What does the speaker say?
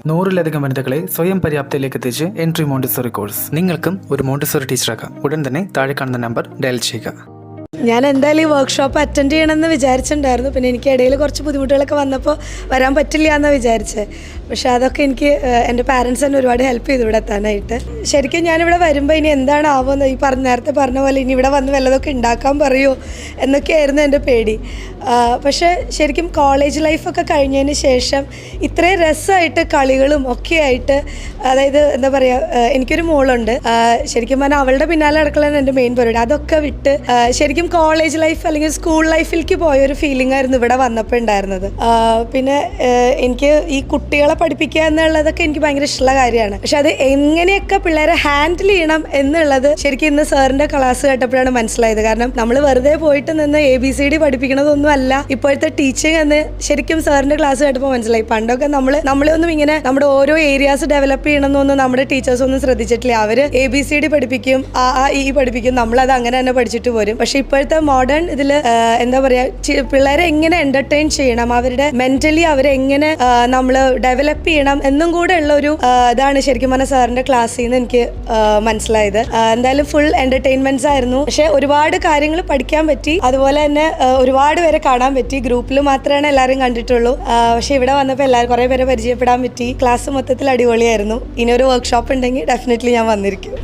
100-ലധികം വനിതകളെ സ്വയം പര്യാപ്തയിലേക്ക് എത്തിച്ച് എൻട്രി മോണ്ടിസോറി കോഴ്സ്. നിങ്ങൾക്കും ഒരു മോണ്ടിസോറി ടീച്ചറാക്കാം. ഉടൻ തന്നെ താഴെ കാണുന്ന നമ്പർ ഡയൽ ചെയ്യുക. ഞാൻ എന്തായാലും ഈ വർക്ക്ഷോപ്പ് അറ്റൻഡ് ചെയ്യണമെന്ന് വിചാരിച്ചിട്ടുണ്ടായിരുന്നു. പിന്നെ എനിക്ക് ഇടയിൽ കുറച്ച് ബുദ്ധിമുട്ടുകളൊക്കെ വന്നപ്പോൾ വരാൻ പറ്റില്ല എന്നാണ് വിചാരിച്ചത്. പക്ഷേ അതൊക്കെ എനിക്ക് എൻ്റെ പാരൻസ് തന്നെ ഒരുപാട് ഹെൽപ്പ് ചെയ്തു ഇവിടെ എത്താനായിട്ട്. ശരിക്കും ഞാനിവിടെ വരുമ്പോൾ ഇനി എന്താണ് ആവുമെന്ന് ഈ നേരത്തെ പറഞ്ഞ പോലെ ഇനി ഇവിടെ വന്ന് വല്ലതൊക്കെ ഉണ്ടാക്കാൻ പറയുമോ എന്നൊക്കെയായിരുന്നു എൻ്റെ പേടി. പക്ഷേ ശരിക്കും കോളേജ് ലൈഫൊക്കെ കഴിഞ്ഞതിന് ശേഷം ഇത്രയും രസമായിട്ട് കളികളും ഒക്കെ ആയിട്ട്, അതായത് എന്താ പറയുക, എനിക്കൊരു മോളുണ്ട്. ശരിക്കും പറഞ്ഞാൽ അവളുടെ പിന്നാലെ നടക്കലാണ് എൻ്റെ മെയിൻ പരിപാടി. അതൊക്കെ വിട്ട് ശരിക്കും കോളേജ് ലൈഫ് അല്ലെങ്കിൽ സ്കൂൾ ലൈഫിലേക്ക് പോയൊരു ഫീലിംഗ് ആയിരുന്നു ഇവിടെ വന്നപ്പോൾ ഉണ്ടായിരുന്നത്. പിന്നെ എനിക്ക് ഈ കുട്ടികളെ പഠിപ്പിക്കുക എന്നുള്ളതൊക്കെ എനിക്ക് ഭയങ്കര ഇഷ്ടമുള്ള കാര്യമാണ്. പക്ഷെ അത് എങ്ങനെയൊക്കെ പിള്ളേരെ ഹാൻഡിൽ ചെയ്യണം എന്നുള്ളത് ശരിക്കും ഇന്ന് സാറിൻ്റെ ക്ലാസ് കേട്ടപ്പോഴാണ് മനസ്സിലായത്. കാരണം നമ്മൾ വെറുതെ പോയിട്ട് നിന്ന് ABCD പഠിപ്പിക്കണതൊന്നും അല്ല ഇപ്പോഴത്തെ ടീച്ചിങ് എന്ന് ശരിക്കും സാറിൻ്റെ ക്ലാസ് കേട്ടപ്പോൾ മനസ്സിലായി. പണ്ടൊക്കെ നമ്മളൊന്നും ഇങ്ങനെ നമ്മുടെ ഓരോ ഏരിയാസ് ഡെവലപ്പ് ചെയ്യണമെന്നൊന്നും നമ്മുടെ ടീച്ചേഴ്സ് ഒന്നും ശ്രദ്ധിച്ചിട്ടില്ല. അവർ ABCD പഠിപ്പിക്കും, ഈ പഠിപ്പിക്കും, നമ്മളത് അങ്ങനെ തന്നെ പഠിച്ചിട്ട് പോരും. പക്ഷെ ഇപ്പോഴത്തെ മോഡേൺ ഇതിൽ എന്താ പറയുക, പിള്ളേരെ എങ്ങനെ എൻ്റർടൈൻ ചെയ്യണം, അവരുടെ മെൻ്റലി അവരെ എങ്ങനെ നമ്മൾ ഡെവലപ്പ് ചെയ്യണം എന്നും കൂടെ ഉള്ള ഒരു ഇതാണ് ശരിക്കും പറഞ്ഞാൽ സാറിൻ്റെ ക്ലാസ്സിൽ നിന്ന് എനിക്ക് മനസ്സിലായത്. എന്തായാലും ഫുൾ എൻ്റർടൈൻമെൻറ്റ്സ് ആയിരുന്നു. പക്ഷെ ഒരുപാട് കാര്യങ്ങൾ പഠിക്കാൻ പറ്റി. അതുപോലെ തന്നെ ഒരുപാട് പേരെ കാണാൻ പറ്റി. ഗ്രൂപ്പിൽ മാത്രമാണ് എല്ലാവരും കണ്ടിട്ടുള്ളൂ. പക്ഷെ ഇവിടെ വന്നപ്പോൾ കുറേ പേരെ പരിചയപ്പെടാൻ പറ്റി. ക്ലാസ് മൊത്തത്തിൽ അടിപൊളിയായിരുന്നു. ഇനി ഒരു വർക്ക്ഷോപ്പ് ഉണ്ടെങ്കിൽ ഡെഫിനറ്റ്ലി ഞാൻ വന്നിരിക്കും.